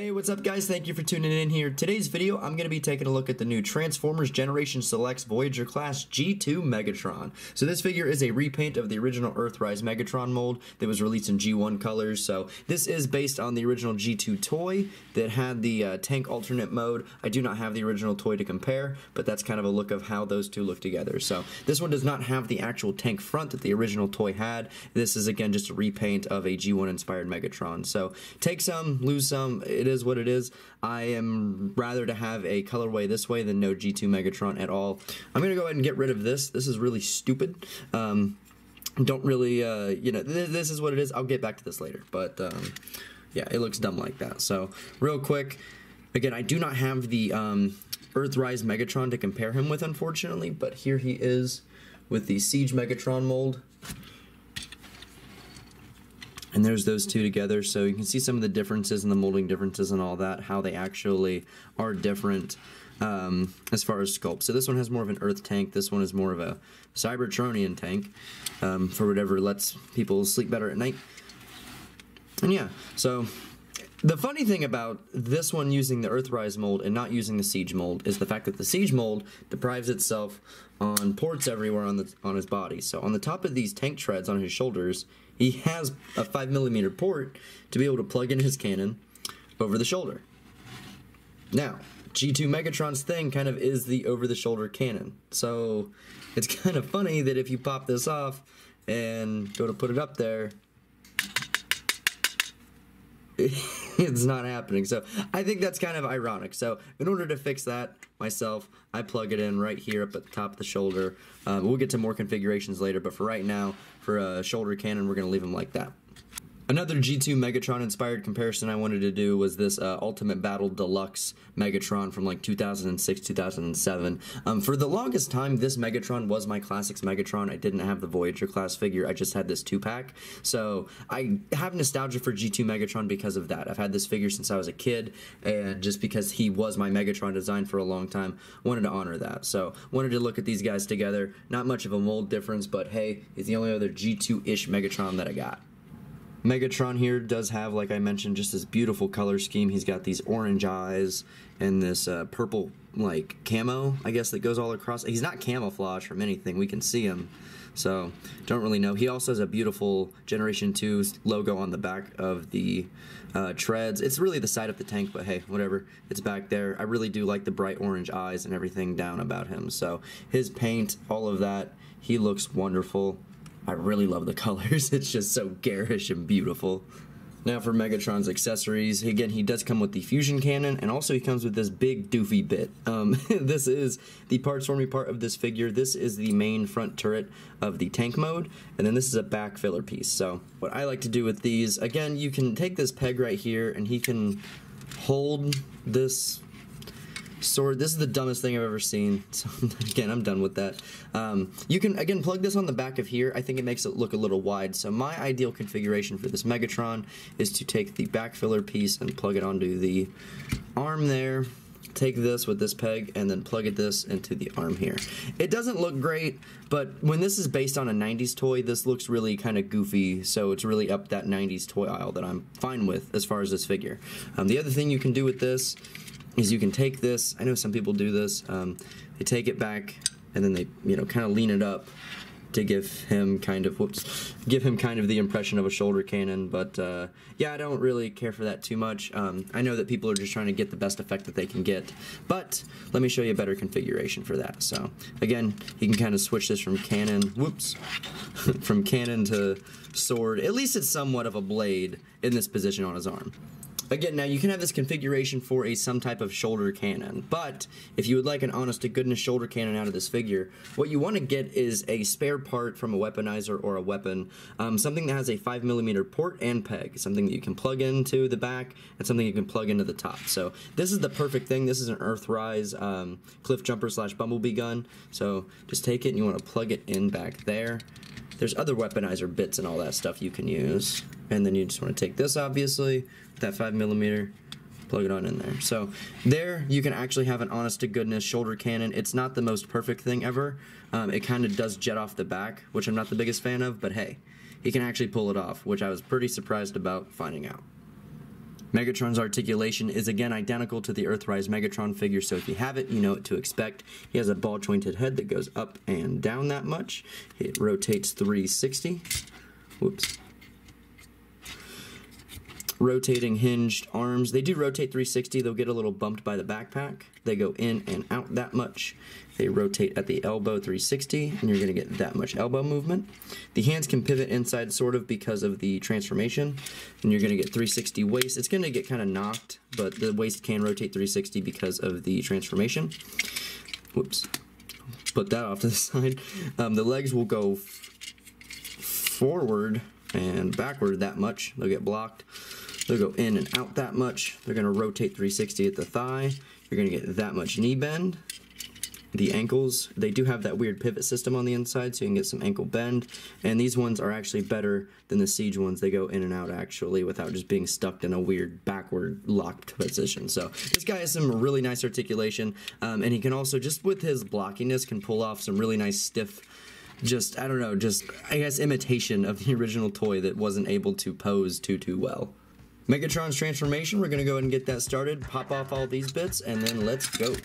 Hey, what's up guys? Thank you for tuning in here. Today's video, I'm going to be taking a look at the new Transformers Generation Selects Voyager Class G2 Megatron. So this figure is a repaint of the original Earthrise Megatron mold that was released in G1 colors. So this is based on the original G2 toy that had the tank alternate mode. I do not have the original toy to compare, but that's kind of a look of how those two look together. So this one does not have the actual tank front that the original toy had. This is again just a repaint of a G1 inspired Megatron. So take some, lose some. It is what it is. I am rather to have a colorway this way than no G2 Megatron at all. I'm gonna go ahead and get rid of this. This is really stupid. Don't really, you know, this is what it is. I'll get back to this later, but yeah, it looks dumb like that. So real quick, again, I do not have the Earthrise Megatron to compare him with, unfortunately, but here he is with the Siege Megatron mold. And there's those two together, so you can see some of the differences and the molding differences and all that, how they actually are different as far as sculpt. So this one has more of an Earth tank, this one is more of a Cybertronian tank, for whatever lets people sleep better at night. And yeah, so the funny thing about this one using the Earthrise mold and not using the Siege mold is the fact that the Siege mold deprives itself on ports everywhere on his body. So on the top of these tank treads on his shoulders, he has a 5mm port to be able to plug in his cannon over the shoulder. Now, G2 Megatron's thing kind of is the over-the-shoulder cannon. So it's kind of funny that if you pop this off and go to put it up there, it's not happening. So I think that's kind of ironic. So in order to fix that myself, I plug it in right here up at the top of the shoulder. We'll get to more configurations later, but for right now, for a shoulder cannon, we're going to leave them like that. Another G2 Megatron inspired comparison I wanted to do was this Ultimate Battle Deluxe Megatron from like 2006, 2007. For the longest time, this Megatron was my Classics Megatron. I didn't have the Voyager class figure, I just had this 2-pack. So I have nostalgia for G2 Megatron because of that. I've had this figure since I was a kid, and just because he was my Megatron design for a long time, wanted to honor that. So wanted to look at these guys together. Not much of a mold difference, but hey, it's the only other G2-ish Megatron that I got. Megatron here does have, like I mentioned, just this beautiful color scheme. He's got these orange eyes and this purple, like, camo, I guess, that goes all across. He's not camouflage from anything. We can see him, so don't really know. He also has a beautiful Generation 2 logo on the back of the treads. It's really the side of the tank, but hey, whatever. It's back there. I really do like the bright orange eyes and everything down about him. So his paint, all of that, he looks wonderful. I really love the colors. It's just so garish and beautiful. Now for Megatron's accessories, again, he does come with the fusion cannon, and also he comes with this big doofy bit. This is the parts for me part of this figure. This is the main front turret of the tank mode, and then this is a back filler piece. So what I like to do with these, again, you can take this peg right here, and he can hold this sword. This is the dumbest thing I've ever seen, so again, I'm done with that. You can again plug this on the back of here. I think it makes it look a little wide, so my ideal configuration for this Megatron is to take the back filler piece and plug it onto the arm there, take this with this peg, and then plug this into the arm here. It doesn't look great, but when this is based on a 90s toy, this looks really kind of goofy, so it's really up that 90s toy aisle that I'm fine with as far as this figure. The other thing you can do with this is you can take this, I know some people do this, they take it back and then they, you know, kind of lean it up to give him kind of, give him kind of the impression of a shoulder cannon, but yeah, I don't really care for that too much. I know that people are just trying to get the best effect that they can get, but let me show you a better configuration for that. So again, you can kind of switch this from cannon, from cannon to sword. At least it's somewhat of a blade in this position on his arm. Again, now you can have this configuration for some type of shoulder cannon, but if you would like an honest-to-goodness shoulder cannon out of this figure, what you want to get is a spare part from a weaponizer or a weapon, something that has a 5mm port and peg, something that you can plug into the back and something you can plug into the top. So this is the perfect thing. This is an Earthrise cliff jumper / bumblebee gun, so just take it and you want to plug it in back there. There's other weaponizer bits and all that stuff you can use, and then you just want to take this, obviously, that 5mm, plug it on in there. So there you can actually have an honest-to-goodness shoulder cannon. It's not the most perfect thing ever. It kind of does jet off the back, which I'm not the biggest fan of, but hey, he can actually pull it off, which I was pretty surprised about finding out. Megatron's articulation is again identical to the Earthrise Megatron figure, so if you have it, you know what to expect. He has a ball-jointed head that goes up and down that much. It rotates 360. Whoops. Rotating hinged arms. They do rotate 360. They'll get a little bumped by the backpack. They go in and out that much. They rotate at the elbow 360, and you're going to get that much elbow movement. The hands can pivot inside sort of because of the transformation, and you're going to get 360 waist. It's going to get kind of knocked, but the waist can rotate 360 because of the transformation. Whoops. Put that off to the side. The legs will go forward and backward that much. They'll get blocked. They'll go in and out that much. They're going to rotate 360 at the thigh. You're going to get that much knee bend. The ankles, they do have that weird pivot system on the inside, so you can get some ankle bend. And these ones are actually better than the Siege ones. They go in and out, actually, without just being stuck in a weird backward locked position. So this guy has some really nice articulation, and he can also, just with his blockiness, can pull off some really nice stiff, just, I don't know, just, I guess, imitation of the original toy that wasn't able to pose too well. Megatron's transformation, we're going to go ahead and get that started, pop off all these bits, and then let's go.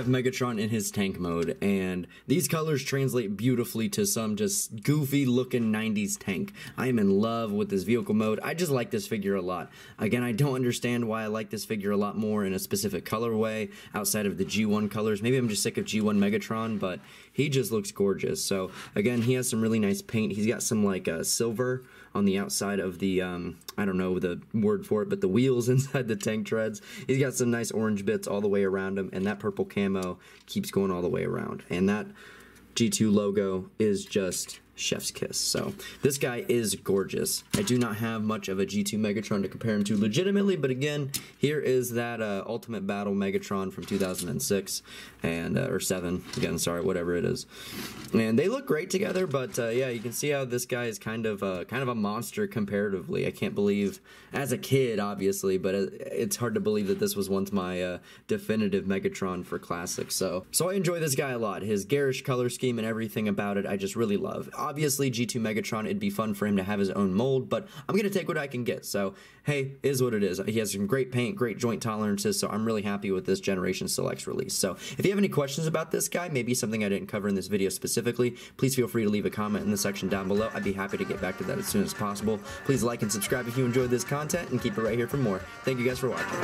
Megatron in his tank mode, and these colors translate beautifully to some just goofy looking 90s tank. I am in love with this vehicle mode. I just like this figure a lot. Again, I don't understand why I like this figure a lot more in a specific colorway outside of the G1 colors. Maybe I'm just sick of G1 Megatron, but he just looks gorgeous. So again, he has some really nice paint. He's got some like silver on the outside of the, I don't know the word for it, but the wheels inside the tank treads. He's got some nice orange bits all the way around him, and that purple camo keeps going all the way around. And that G2 logo is just chef's kiss. So this guy is gorgeous. I do not have much of a G2 Megatron to compare him to legitimately, but again, here is that Ultimate Battle Megatron from 2006 and or 7 again, sorry, whatever it is. And they look great together, but yeah, you can see how this guy is kind of a monster comparatively. I can't believe, as a kid obviously, but it's hard to believe that this was once my definitive Megatron for classic. So I enjoy this guy a lot. His garish color scheme and everything about it I just really love. Obviously, G2 Megatron, it'd be fun for him to have his own mold, but I'm going to take what I can get. So, hey, is what it is. He has some great paint, great joint tolerances, so I'm really happy with this Generation Selects release. So, if you have any questions about this guy, maybe something I didn't cover in this video specifically, please feel free to leave a comment in the section down below. I'd be happy to get back to that as soon as possible. Please like and subscribe if you enjoyed this content, and keep it right here for more. Thank you guys for watching.